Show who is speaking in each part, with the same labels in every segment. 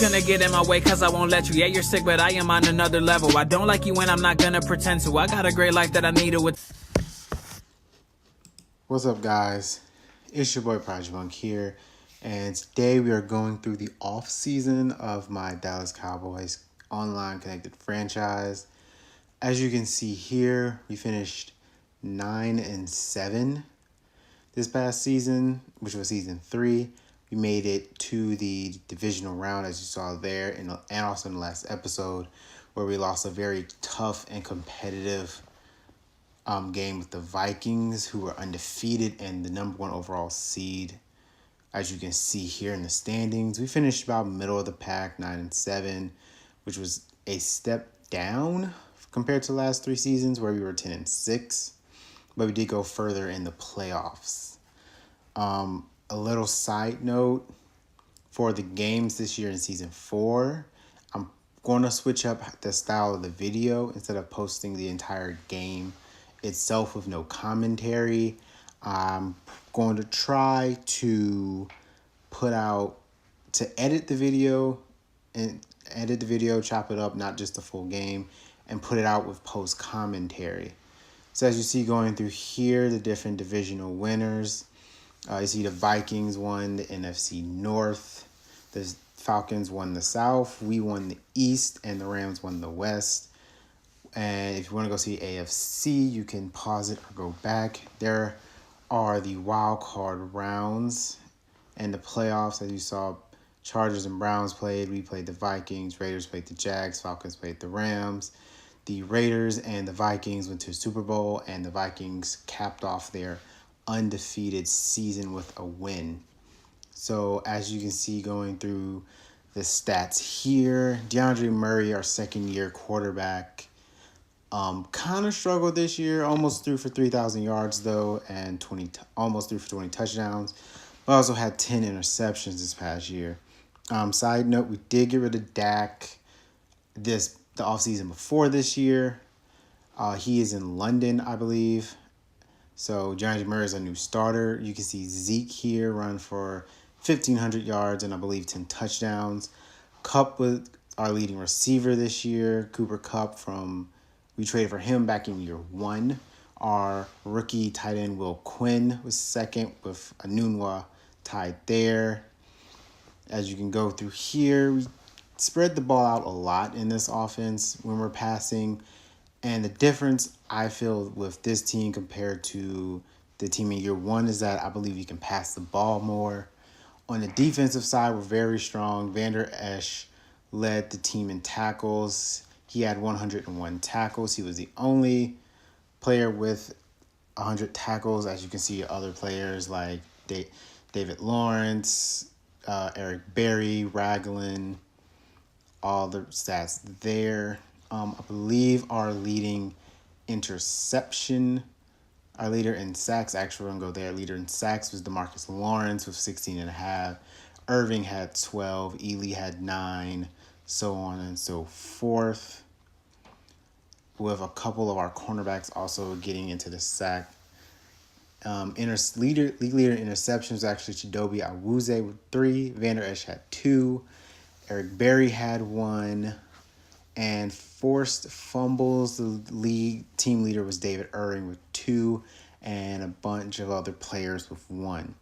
Speaker 1: gonna get in my way cause I won't let you. Yeah, you're sick, but I am on another level. I don't like you and I'm not gonna pretend to. I got a great life that I need it with.
Speaker 2: What's up, guys? It's your boy Project Monk here, and today we are going through the off season of my Dallas Cowboys online connected franchise. As you can see here, we finished 9-7 this past season, which was season 3. We made it to the divisional round, as you saw there, and also in the last episode, where we lost a very tough and competitive game with the Vikings, who were undefeated and the number 1 overall seed. As you can see here in the standings, we finished about middle of the pack, 9-7, which was a step down compared to the last 3 seasons where we were 10-6, but we did go further in the playoffs. A little side note for the games this year in season 4, I'm going to switch up the style of the video. Instead of posting the entire game itself with no commentary, I'm going to try to edit the video, chop it up, not just the full game, and put it out with post commentary. So as you see going through here, the different divisional winners, you see the Vikings won the NFC North, the Falcons won the South, we won the East, and the Rams won the West. And if you want to go see AFC, you can pause it or go back. There are the wild card rounds and the playoffs. As you saw, Chargers and Browns played. We played the Vikings. Raiders played the Jags. Falcons played the Rams. The Raiders and the Vikings went to the Super Bowl, and the Vikings capped off their undefeated season with a win. So as you can see going through the stats here, DeAndre Murray, our second-year quarterback, kind of struggled this year. Almost threw for 3,000 yards though, and almost threw for 20 touchdowns. But also had 10 interceptions this past year. Side note: we did get rid of Dak the offseason before this year. He is in London, I believe. So DeAndre Murray is a new starter. You can see Zeke here run for 1,500 yards and I believe 10 touchdowns. Kupp was our leading receiver this year. Cooper Kupp we traded for him back in year 1. Our rookie tight end Will Quinn was second with Anunwa tied there. As you can go through here, we spread the ball out a lot in this offense when we're passing. And the difference I feel with this team compared to the team in year 1 is that I believe you can pass the ball more. On the defensive side, we're very strong. Vander Esch led the team in tackles. He had 101 tackles. He was the only player with 100 tackles. As you can see, other players like David Lawrence, Eric Berry, Ragland, all the stats there. I believe our leader in sacks, actually we're going to go there. Leader in sacks was DeMarcus Lawrence with 16.5. Irving had 12. Ely had 9. So on and so forth. With a couple of our cornerbacks also getting into the sack. League leader in interceptions was actually Chidobe Awuzie with 3. Vander Esch had 2. Eric Berry had 1. And forced fumbles, the league team leader was David Irving with 2, and a bunch of other players with 1.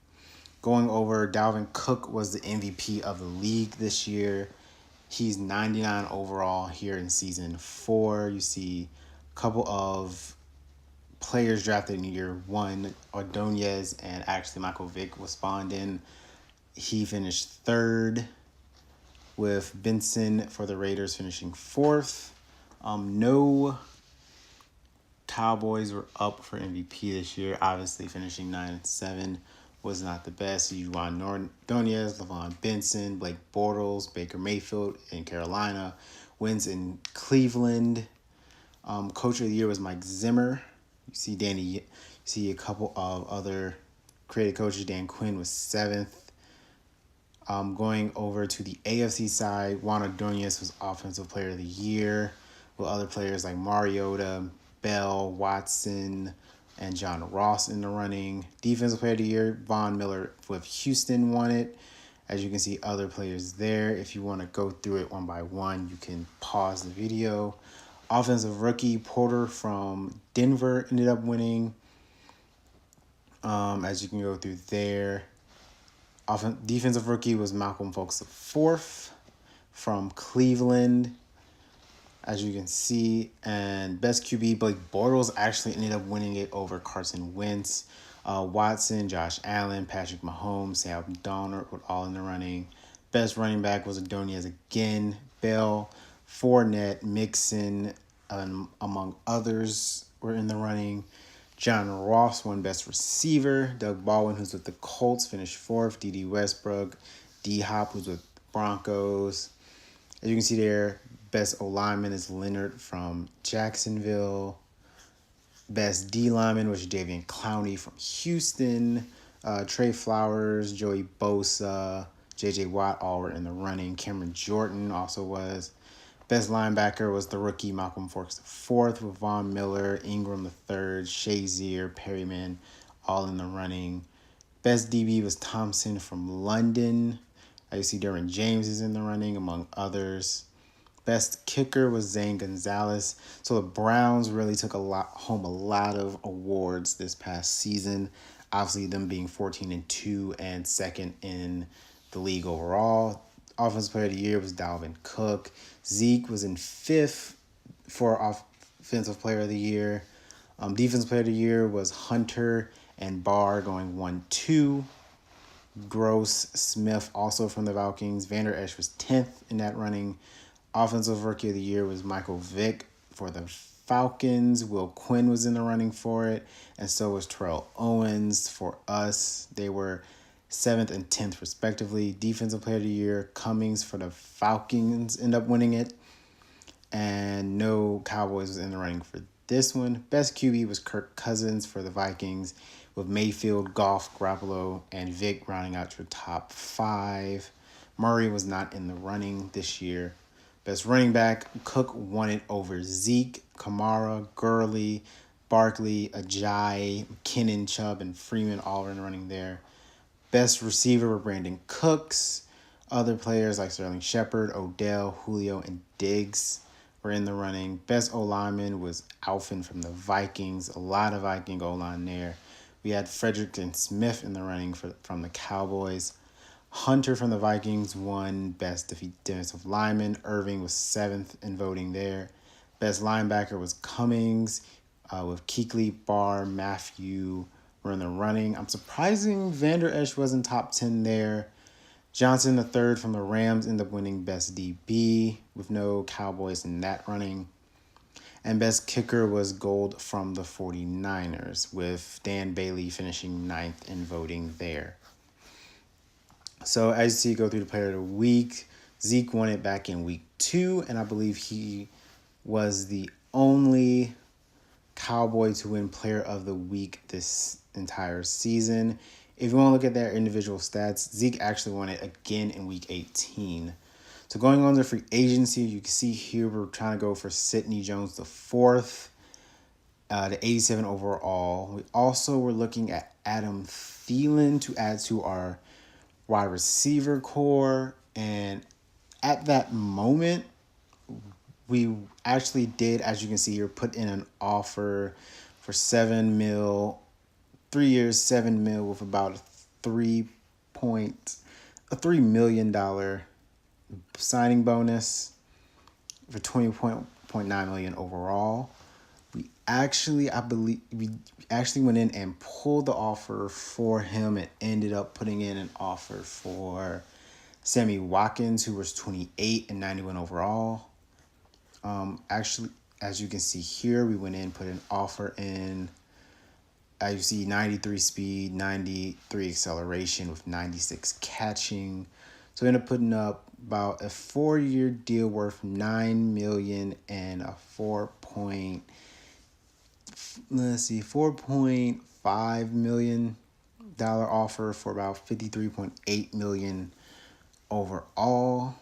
Speaker 2: Going over, Dalvin Cook was the MVP of the league this year. He's 99 overall here in season 4. You see a couple of players drafted in year 1, Ordonez and actually Michael Vick was spawned in. He finished 3rd. With Benson for the Raiders finishing 4th. No Cowboys were up for MVP this year. Obviously, finishing 9-7 was not the best. Juan Ordonez, Levon Benson, Blake Bortles, Baker Mayfield in Carolina, wins in Cleveland. Coach of the year was Mike Zimmer. You see a couple of other creative coaches. Dan Quinn was 7th. Going over to the AFC side, Juan Ordonez was Offensive Player of the Year, with other players like Mariota, Bell, Watson, and John Ross in the running. Defensive Player of the Year, Von Miller with Houston won it, As you can see other players there. If you want to go through it one by one, you can pause the video. Offensive rookie Porter from Denver ended up winning. As you can go through there. Defensive rookie was Malcolm Fultz IV from Cleveland, as you can see. And best QB, Blake Bortles actually ended up winning it over Carson Wentz. Watson, Josh Allen, Patrick Mahomes, Sam Darnold were all in the running. Best running back was Adonias again. Bell, Fournette, Mixon, among others, were in the running. John Ross won best receiver. Doug Baldwin, who's with the Colts, finished fourth. D.D. Westbrook. D-Hop, who's with Broncos. As you can see there, best O-lineman is Leonard from Jacksonville. Best D-lineman was Jadeveon Clowney from Houston. Trey Flowers, Joey Bosa, J.J. Watt, all were in the running. Cameron Jordan also was. Best linebacker was the rookie Malcolm Fultz IV, with Von Miller, Ingram III, Shazier, Perryman, all in the running. Best DB was Thompson from London. You see Derwin James is in the running, among others. Best kicker was Zane Gonzalez. So the Browns really took home a lot of awards this past season. Obviously, them being 14-2 and second in the league overall. Offensive Player of the Year was Dalvin Cook. Zeke was in fifth for Offensive Player of the Year. Defensive Player of the Year was Hunter and Barr going 1-2. Gross Smith, also from the Vikings. Vander Esch was 10th in that running. Offensive Rookie of the Year was Michael Vick for the Falcons. Will Quinn was in the running for it, and so was Terrell Owens for us. They were 7th and 10th respectively. Defensive Player of the Year, Cummings for the Falcons end up winning it, and no Cowboys was in the running for this one. Best QB was Kirk Cousins for the Vikings, with Mayfield, Goff, Garoppolo, and Vick rounding out your top 5. Murray was not in the running this year. Best running back, Cook won it over Zeke, Kamara, Gurley, Barkley, Ajayi, McKinnon, Chubb, and Freeman all were in the running there. Best receiver were Brandon Cooks. Other players like Sterling Shepard, Odell, Julio, and Diggs were in the running. Best O-lineman was Alfin from the Vikings. A lot of Viking O-line there. We had Frederick and Smith in the running from the Cowboys. Hunter from the Vikings won Best Defensive Lineman. Irving was 7th in voting there. Best linebacker was Cummings, with Kuechly, Barr, Matthew were in the running. I'm surprising Vander Esch wasn't top 10 there. Johnson III from the Rams ended up winning Best DB, with no Cowboys in that running. And best kicker was Gold from the 49ers, with Dan Bailey finishing 9th in voting there. So as you see, go through the player of the week. Zeke won it back in week 2, and I believe he was the only Cowboy to win player of the week this entire season. If you want to look at their individual stats, Zeke actually won it again in week 18. So going on to free agency, you can see here we're trying to go for Sidney Jones the 4th, the 87 overall. We also were looking at Adam Thielen to add to our wide receiver core, and at that moment, we actually did, as you can see here, put in an offer for $7 million, 3 years, $7 million, with about a $3 million signing bonus for $20.9 million overall. We actually went in and pulled the offer for him and ended up putting in an offer for Sammy Watkins, who was 28 and 91 overall. Actually, as you can see here, we went in, put an offer in. As you see, 93 speed, 93 acceleration with 96 catching. So we ended up putting up about a 4-year deal worth $9 million and a $4.5 million offer for about $53.8 million overall,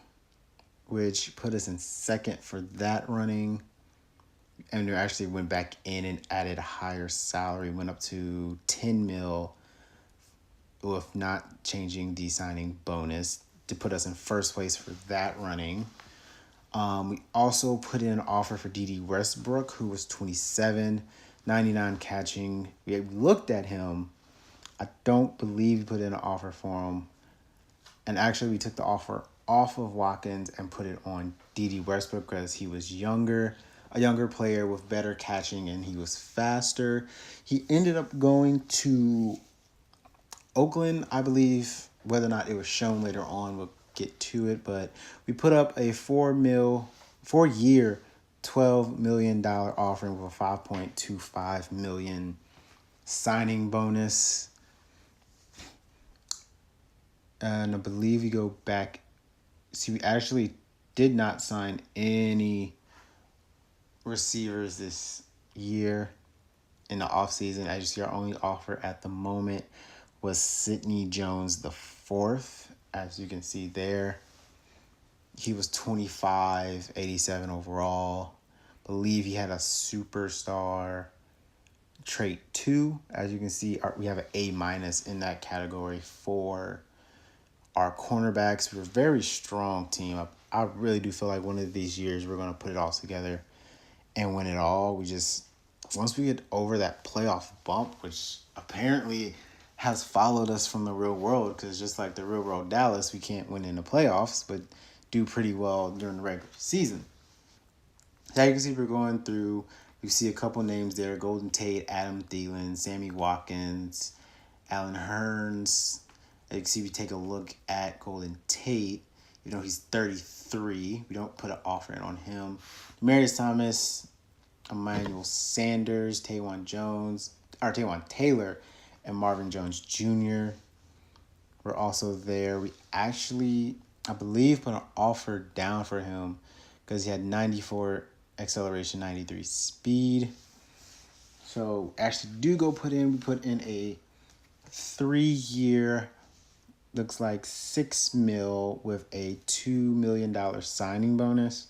Speaker 2: which put us in second for that running. And we actually went back in and added a higher salary, went up to $10 million with not changing the signing bonus to put us in first place for that running. We also put in an offer for D.D. Westbrook, who was 27, 99 catching. We looked at him. I don't believe we put in an offer for him. And actually, we took the offer off of Watkins and put it on D.D. Westbrook because he was younger, a younger player with better catching, and he was faster. He ended up going to Oakland, I believe. Whether or not it was shown later on, we'll get to it. But we put up a 4-year, $12 million offering with a $5.25 million signing bonus. And I believe we go back. See, we actually did not sign any receivers this year in the offseason. As you see, our only offer at the moment was Sidney Jones the fourth. As you can see there, he was 25, 87 overall. Believe he had a superstar trait 2. As you can see, we have an A- in that category for our cornerbacks. We're a very strong team. I really do feel like one of these years we're going to put it all together and win it all. Once we get over that playoff bump, which apparently has followed us from the real world, because just like the real world Dallas, we can't win in the playoffs, but do pretty well during the regular season. So you can see we're going through, you see a couple names there: Golden Tate, Adam Thielen, Sammy Watkins, Allen Hurns. You can see we take a look at Golden Tate. He's 33. We don't put an offer in on him. Demarius Thomas, Emmanuel Sanders, Taywan Taylor, and Marvin Jones Jr. were also there. We actually, I believe, put an offer down for him because he had 94 acceleration, 93 speed. So actually we put in a 3-year, looks like $6 million with a $2 million signing bonus,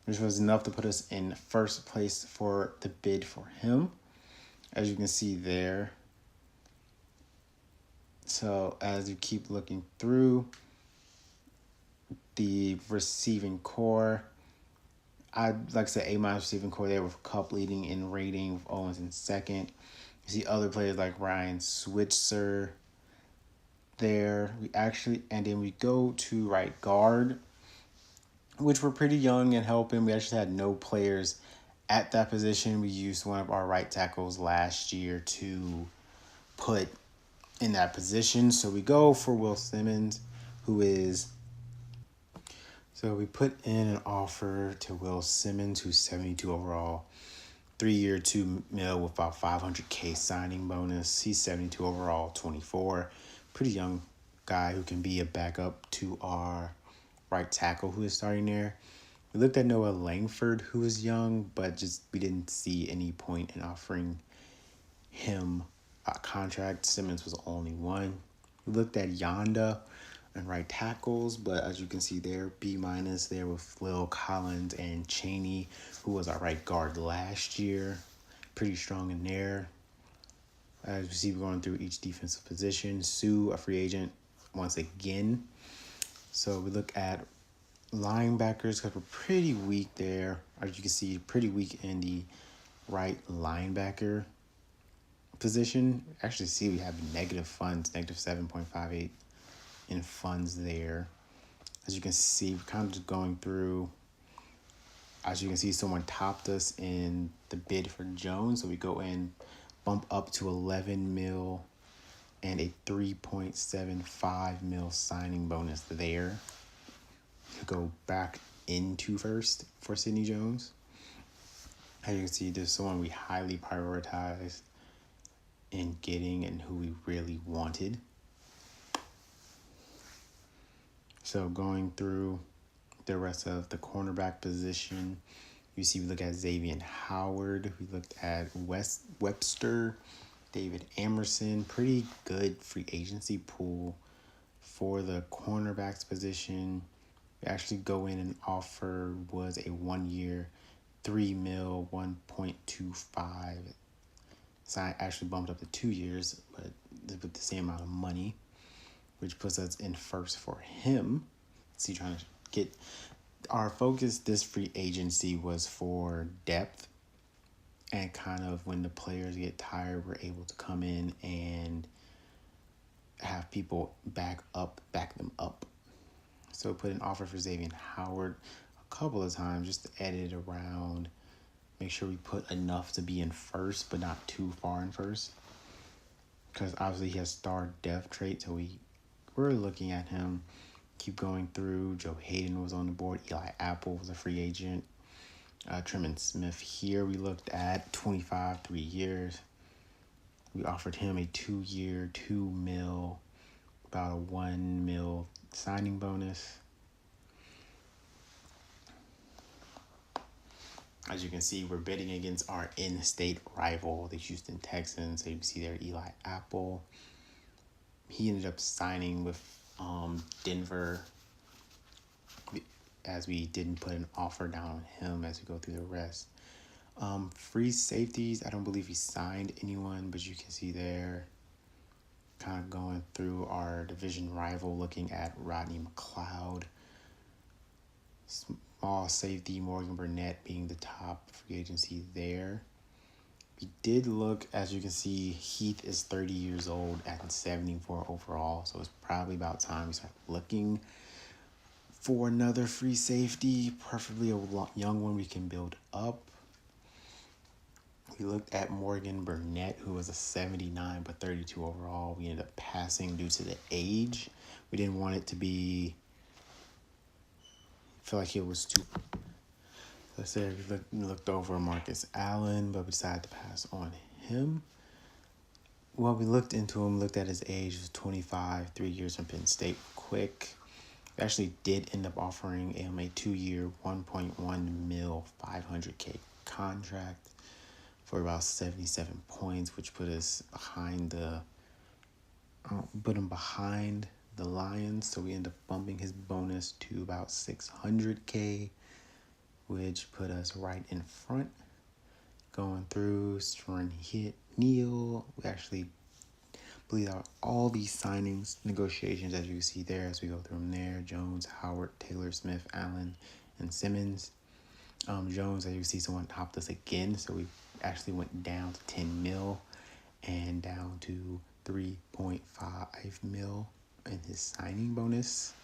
Speaker 2: which was enough to put us in first place for the bid for him, as you can see there. So as you keep looking through the receiving core, I'd like to say A- receiving core there, with Kupp leading in rating, with Owens in second. You see other players like Ryan Switzer there. And then we go to right guard, which were pretty young and helping. We actually had no players at that position. We used one of our right tackles last year to put in that position. So we go for Will Simmons, So we put in an offer to Will Simmons, who's 72 overall, 3-year, $2 million with about $500K signing bonus. He's 72 overall, 24. Pretty young guy who can be a backup to our right tackle who is starting there. We looked at Noah Langford, who is young, but we didn't see any point in offering him a contract. Simmons was the only one. We looked at Yonda and right tackles, but as you can see there, B- there with Lil Collins and Chaney, who was our right guard last year. Pretty strong in there. As you see, we're going through each defensive position. Sue, a free agent, once again. So we look at linebackers, because we're pretty weak there. As you can see, pretty weak in the right linebacker position. Actually, see we have negative funds, negative 7.58 in funds there. As you can see, we're kind of just going through. As you can see, someone topped us in the bid for Jones, so we go in, bump up to 11 mil and a 3.75 mil signing bonus there to go back into first for Sidney Jones. As you can see, there's someone we highly prioritized in getting and who we really wanted. So going through the rest of the cornerback position, you see we look at Xavier Howard. We looked at Webster, David Emerson. Pretty good free agency pool for the cornerbacks position. We actually go in and offer was a 1-year, $3 million, 1.25 actually bumped up to 2 years, but with the same amount of money, which puts us in first for him. So you're trying to get our focus. This free agency was for depth, and kind of when the players get tired, we're able to come in and have people back them up. So put an offer for Xavier Howard a couple of times just to edit it around, make sure we put enough to be in first, but not too far in first. Because obviously he has star depth trait, so we're looking at him. Keep going through. Joe Hayden was on the board. Eli Apple was a free agent. Tremon Smith here we looked at 25, 3 years. We offered him a 2-year, $2 million, about a $1 million signing bonus. As you can see, we're bidding against our in-state rival, the Houston Texans. So you can see there Eli Apple. He ended up signing with Denver, as we didn't put an offer down on him as we go through the rest. Free safeties, I don't believe he signed anyone, but you can see there kind of going through our division rival, looking at Rodney McLeod. Small safety, Morgan Burnett being the top free agency there. We did look, as you can see, Heath is 30 years old at 74 overall, so it's probably about time we start looking for another free safety, preferably a young one we can build up. We looked at Morgan Burnett, who was a 79 but 32 overall. We ended up passing due to the age. We didn't want it to be, feel like it was too. Let's say we looked over Marcus Allen, but we decided to pass on him. Well, we looked into him, looked at his age, he was 25, 3 years from Penn State, quick. We actually did end up offering him a 2-year, $1.1 million, $500K contract for about 77 points, which put us behind behind the Lions. So we ended up bumping his bonus to about 600K, which put us right in front. Going through Stern Hit Neal, we actually bleed out all these signings, negotiations, as you see there, as we go through them there. Jones, Howard, Taylor, Smith, Allen, and Simmons. Jones, as you see, someone topped us again, so we actually went down to 10 mil and down to 3.5 mil in his signing bonus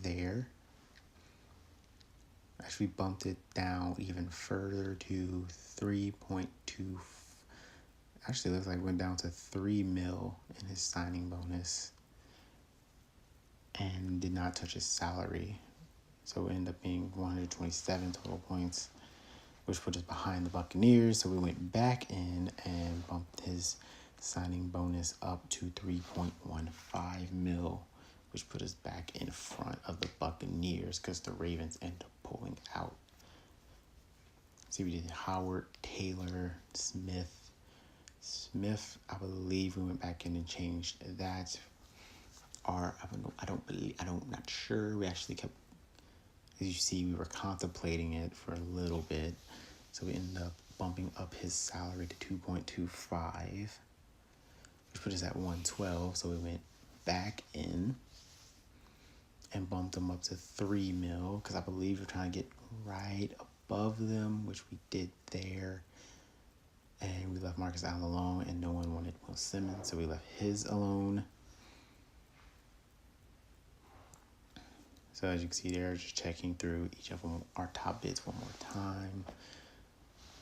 Speaker 2: there. Actually bumped it down even further to 3.2. Actually looks like it went down to 3 mil in his signing bonus and did not touch his salary. So it ended up being 127 total points, which put us behind the Buccaneers. So we went back in and bumped his signing bonus up to 3.15 mil, which put us back in front of the Buccaneers because the Ravens ended up pulling out. See, we did Howard, Taylor, Smith, I believe we went back in and changed that. Not sure. We actually kept, as you see, we were contemplating it for a little bit. So we ended up bumping up his salary to 2.25, which put us at 112. So we went back in and bumped them up to 3 mil because I believe we're trying to get right above them, which we did there. And we left Marcus Allen alone, and no one wanted Will Simmons, so we left his alone. So as you can see there, just checking through each of them, our top bids one more time.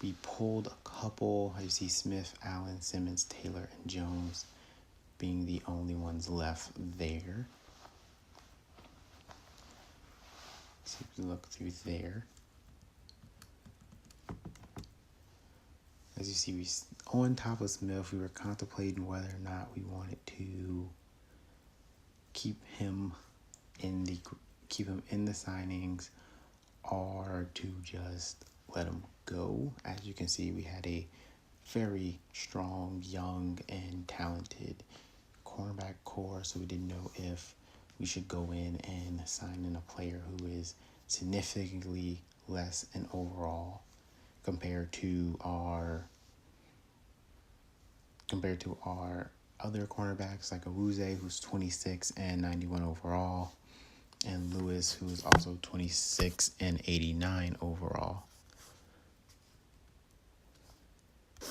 Speaker 2: We pulled a couple. As you see, Smith, Allen, Simmons, Taylor, and Jones being the only ones left there. So if you look through there, as you see, on top of Smith, we were contemplating whether or not we wanted to keep him in the signings or to just let him go. As you can see, we had a very strong, young, and talented cornerback core, so we didn't know if we should go in and sign in a player who is significantly less in overall compared to our compared to our other cornerbacks like Awuzie, who's 26 and 91 overall, and Lewis, who's also 26 and 89 overall. You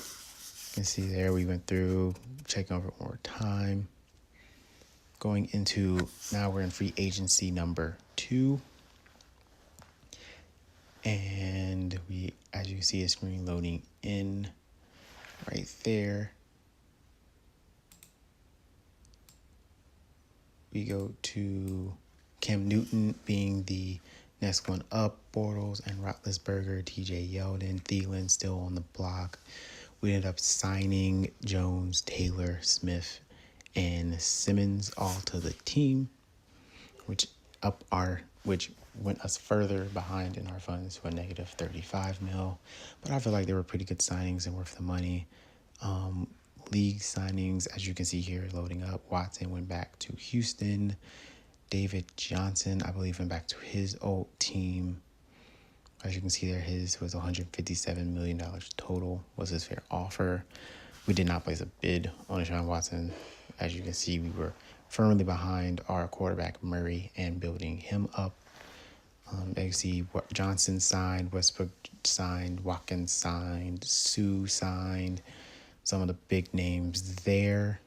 Speaker 2: can see there we went through, checking over one more time. Going into, now we're in free agency number 2. And we, as you can see, a screen loading in right there. We go to Cam Newton being the next one up. Bortles and Roethlisberger, TJ Yeldon, Thielen still on the block. We ended up signing Jones, Taylor, Smith, and Simmons all to the team, which went us further behind in our funds to a negative 35 mil. But I feel like they were pretty good signings and worth the money. League signings, as you can see here, loading up. Watson went back to Houston. David Johnson, I believe, went back to his old team. As you can see there, his was $157 million total was his fair offer. We did not place a bid on Deshaun Watson. As you can see, we were firmly behind our quarterback Murray and building him up. As you see, Johnson signed, Westbrook signed, Watkins signed, Sue signed. Some of the big names there.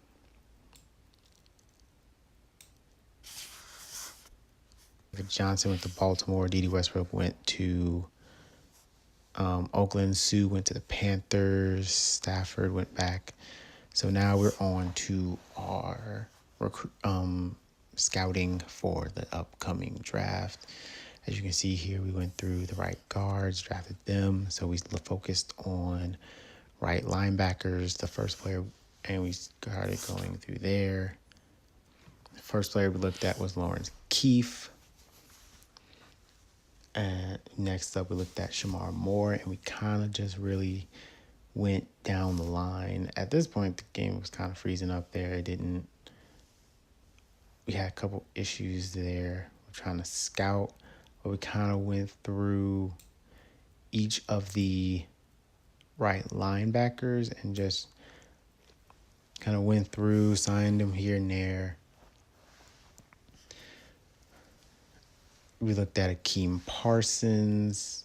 Speaker 2: Johnson went to Baltimore. Dede Westbrook went to Oakland. Sue went to the Panthers. Stafford went back. So now we're on to our scouting for the upcoming draft. As you can see here, we went through the right guards, drafted them. So we focused on right linebackers, the first player, and we started going through there. The first player we looked at was Lawrence Keefe. And next up, we looked at Shamar Moore, and we kind of just really went down the line. At this point, the game was kind of freezing up there. We had a couple issues there. We're trying to scout, but we kind of went through each of the right linebackers and just kind of went through, signed them here and there. We looked at Akeem Parsons,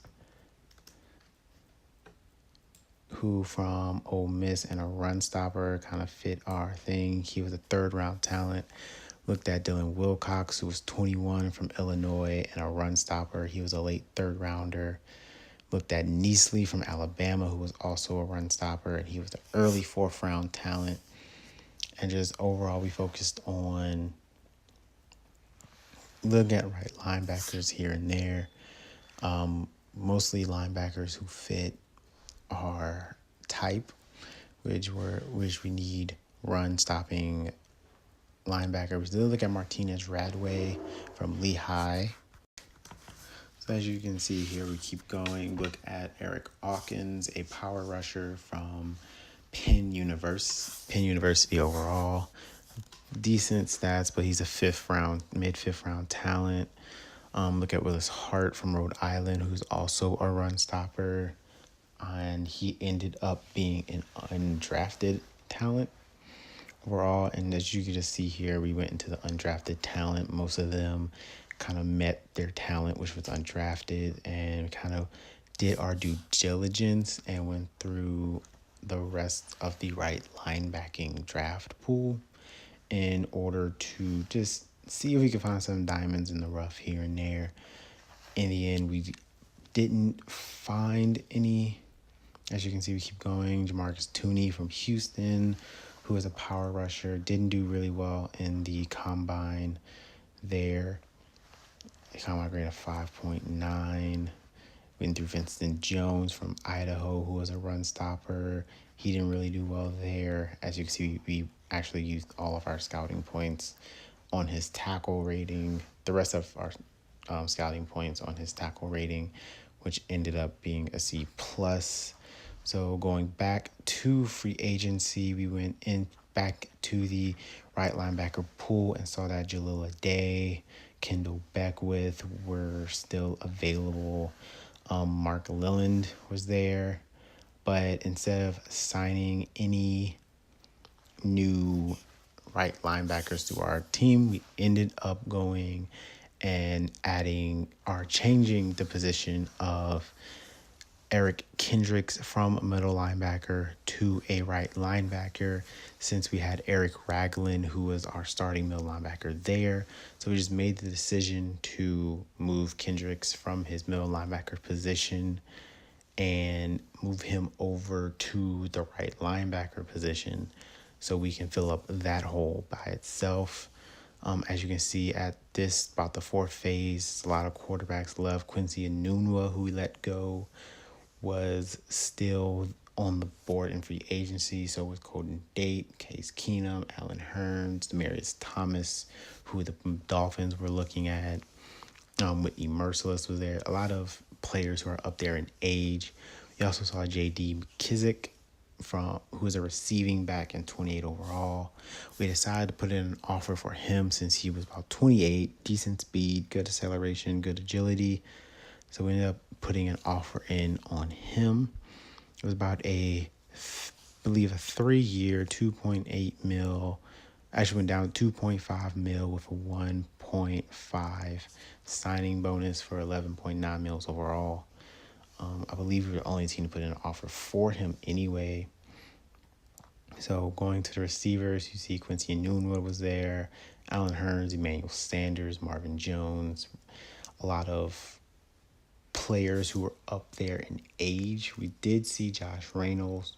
Speaker 2: who from Ole Miss and a run stopper kind of fit our thing. He was a third-round talent. Looked at Dylan Wilcox, who was 21 from Illinois and a run stopper. He was a late third-rounder. Looked at Neasley from Alabama, who was also a run stopper, and he was an early fourth-round talent. And just overall, we focused on looking at right linebackers here and there. Mostly linebackers who fit our type, which we need run stopping linebackers. We did look at Martinez Radway from Lehigh. So as you can see here, we keep going. Look at Eric Hawkins, a power rusher from Penn University overall. Decent stats, but he's a mid-fifth round talent. Look at Willis Hart from Rhode Island, who's also a run stopper. And he ended up being an undrafted talent overall. And as you can just see here, we went into the undrafted talent. Most of them kind of met their talent, which was undrafted, and kind of did our due diligence and went through the rest of the right linebacking draft pool in order to just see if we could find some diamonds in the rough here and there. In the end, we didn't find any. As you can see, we keep going. Jamarcus Tooney from Houston, who is a power rusher, didn't do really well in the combine there. The combine grade of 5.9. Went through Vincent Jones from Idaho, who was a run stopper. He didn't really do well there. As you can see, we actually used all of our scouting points on his tackle rating. The rest of our scouting points on his tackle rating, which ended up being a C+. So going back to free agency, we went back to the right linebacker pool and saw that Jalil Day, Kendall Beckwith were still available. Mark Lilland was there, but instead of signing any new right linebackers to our team. We ended up going and changing the position of Eric Kendricks from a middle linebacker to a right linebacker, since we had Eric Ragland, who was our starting middle linebacker there. So we just made the decision to move Kendricks from his middle linebacker position and move him over to the right linebacker position so we can fill up that hole by itself. As you can see at this, about the fourth phase, a lot of quarterbacks left. Quincy Enunwa, who we let go, was still on the board in free agency. So was Colton Date, Case Keenum, Alan Hearns, Demarius Thomas, who the Dolphins were looking at. Whitney Merciless was there. A lot of players who are up there in age. We also saw J.D. McKissick, who was a receiving back in 28 overall. We decided to put in an offer for him since he was about 28, decent speed, good acceleration, good agility. So we ended up putting an offer in on him. It was about I believe a 3-year, 2.8 mil. Actually went down to 2.5 mil with a 1.5 signing bonus for 11.9 mils overall. I believe we were the only team to put in an offer for him anyway. So going to the receivers, you see Quincy Enunwa was there, Alan Hearns, Emmanuel Sanders, Marvin Jones, a lot of players who were up there in age. We did see Josh Reynolds,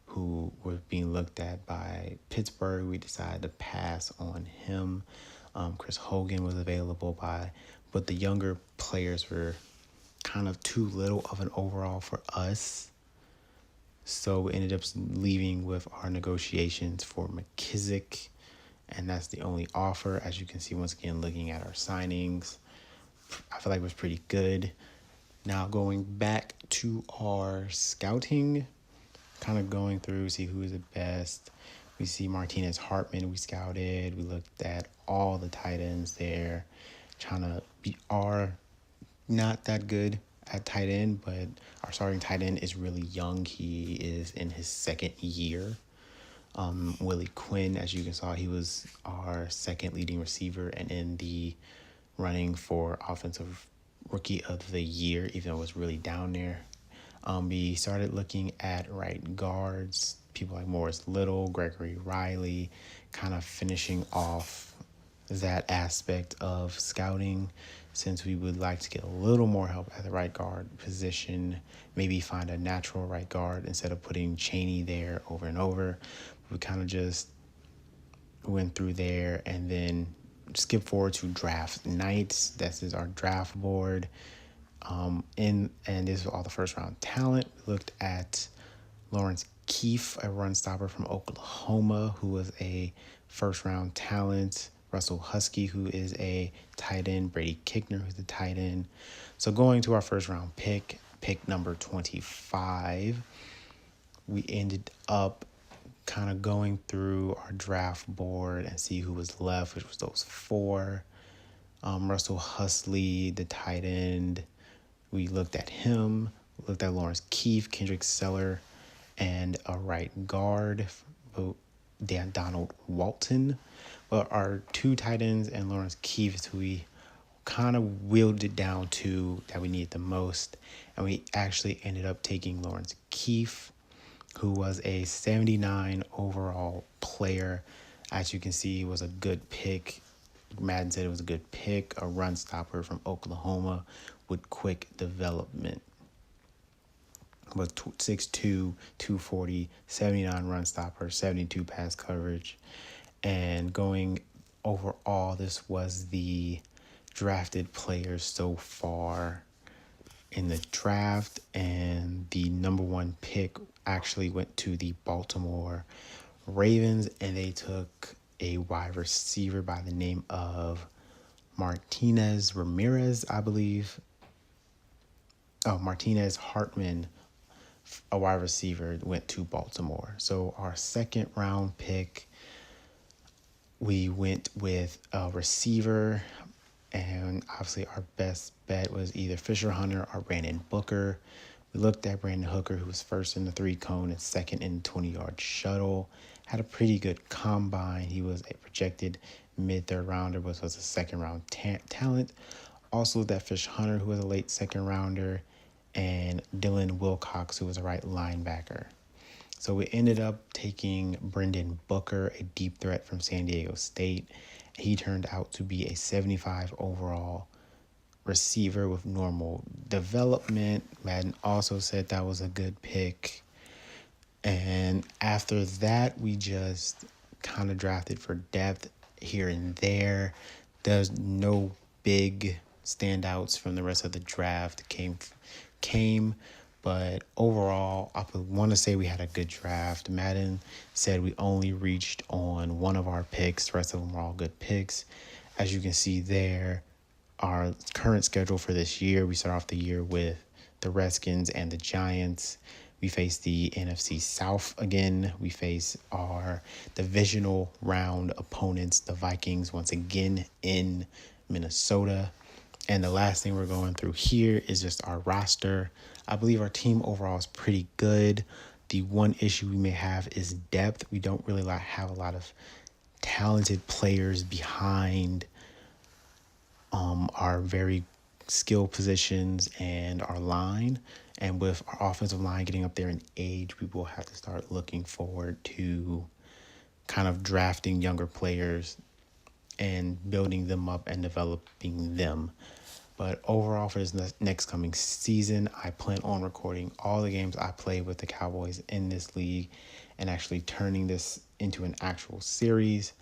Speaker 2: who was being looked at by Pittsburgh. We decided to pass on him. Chris Hogan was available but the younger players were kind of too little of an overall for us. So we ended up leaving with our negotiations for McKissick, and that's the only offer. As you can see, once again, looking at our signings, I feel like it was pretty good. Now going back to our scouting, kind of going through, see who is the best. We see Martinez Hartman we scouted. We looked at all the tight ends there. We are not that good at tight end, but our starting tight end is really young. He is in his second year. Willie Quinn, as you can saw, he was our second leading receiver and in the running for offensive rookie of the year, even though it was really down there. We started looking at right guards, people like Morris Little, Gregory Riley, kind of finishing off that aspect of scouting, since we would like to get a little more help at the right guard position, maybe find a natural right guard instead of putting Chaney there over and over. We kind of just went through there and then skip forward to draft nights. This is our draft board. And this is all the first round talent. We looked at Lawrence Keefe, a run stopper from Oklahoma, who was a first round talent. Russell Husky, who is a tight end. Brady Kickner, who's a tight end. So going to our first round pick number 25, we ended up kind of going through our draft board and see who was left, which was those 4. Russell Husley, the tight end, we looked at him. We looked at Lawrence Keefe, Kendrick Seller, and a right guard, Donald Walton. Well, our 2 tight ends and Lawrence Keefe is who we kind of wheeled it down to that we needed the most. And we actually ended up taking Lawrence Keefe, who was a 79 overall player. As you can see, he was a good pick. Madden said it was a good pick, a run stopper from Oklahoma with quick development. Was 6'2", 240, 79 run stopper, 72 pass coverage. And going overall, this was the drafted players so far in the draft, and the number 1 pick actually went to the Baltimore Ravens, and they took a wide receiver by the name of Martinez Ramirez, I believe. Martinez Hartman, a wide receiver, went to Baltimore. So our second round pick, we went with a receiver, and obviously our best bet was either Fisher Hunter or Brandon Booker. We looked at Brandon Hooker, who was first in the 3-cone and second in the 20-yard shuttle. had a pretty good combine. He was a projected mid-third rounder, but was a second-round talent. Also, that Fish Hunter, who was a late second-rounder, and Dylan Wilcox, who was a right linebacker. So we ended up taking Brendan Booker, a deep threat from San Diego State. He turned out to be a 75 overall receiver with normal development. Madden also said that was a good pick. And after that, we just kind of drafted for depth here and there. There's no big standouts from the rest of the draft came, but overall, I would want to say we had a good draft. Madden said we only reached on one of our picks. The rest of them were all good picks. As you can see there, our current schedule for this year, we start off the year with the Redskins and the Giants. We face the NFC South again. We face our divisional round opponents, the Vikings, once again in Minnesota. And the last thing we're going through here is just our roster. I believe our team overall is pretty good. The one issue we may have is depth. We don't really have a lot of talented players behind our very skilled positions and our line. And with our offensive line getting up there in age, we will have to start looking forward to kind of drafting younger players and building them up and developing them. But overall, for this next coming season, I plan on recording all the games I play with the Cowboys in this league and actually turning this into an actual series.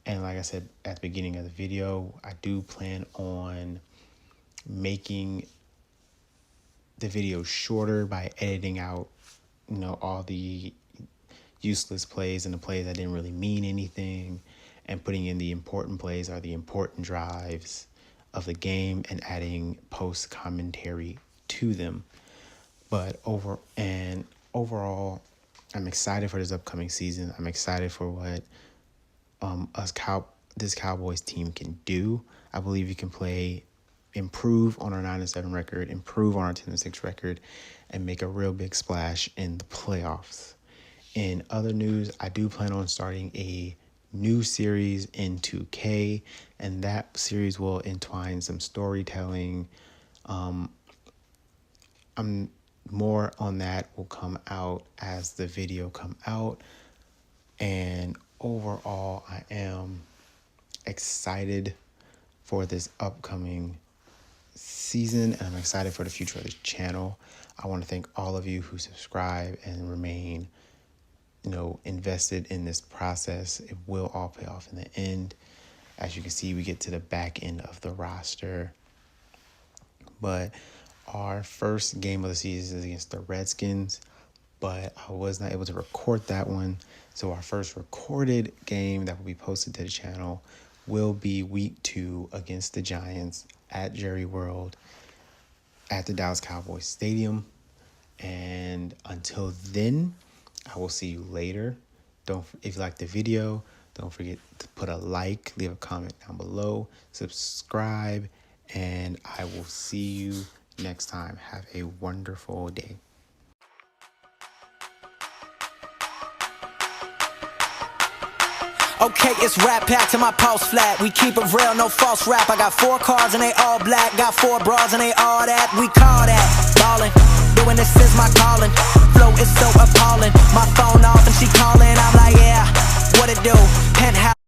Speaker 2: And like I said at the beginning of the video, I do plan on making the video shorter by editing out, all the useless plays and the plays that didn't really mean anything, and putting in the important plays or the important drives of the game and adding post commentary to them. But overall, I'm excited for this upcoming season. I'm excited for what this Cowboys team can do. I believe you can improve on our 9-7 record, improve on our 10-6 record, and make a real big splash in the playoffs. In other news, I do plan on starting a new series in 2K, and that series will entwine some storytelling. More on that will come out as the video come out. And overall, I am excited for this upcoming season, and I'm excited for the future of this channel. I want to thank all of you who subscribe and remain invested in this process. It will all pay off in the end. As you can see, we get to the back end of the roster. But our first game of the season is against the Redskins, but I was not able to record that one. So our first recorded game that will be posted to the channel will be week 2 against the Giants at Jerry World at the Dallas Cowboys Stadium. And until then, I will see you later. If you like the video, don't forget to put a like, leave a comment down below, subscribe, and I will see you next time. Have a wonderful day.
Speaker 3: Okay, it's Rap Pack to my pulse flat. We keep it real, no false rap. I got 4 cars and they all black. Got 4 bras and they all that. We call that ballin'. Doing this is my calling. Flow is so appalling. My phone off and she calling. I'm like, yeah, what it do? Penthouse.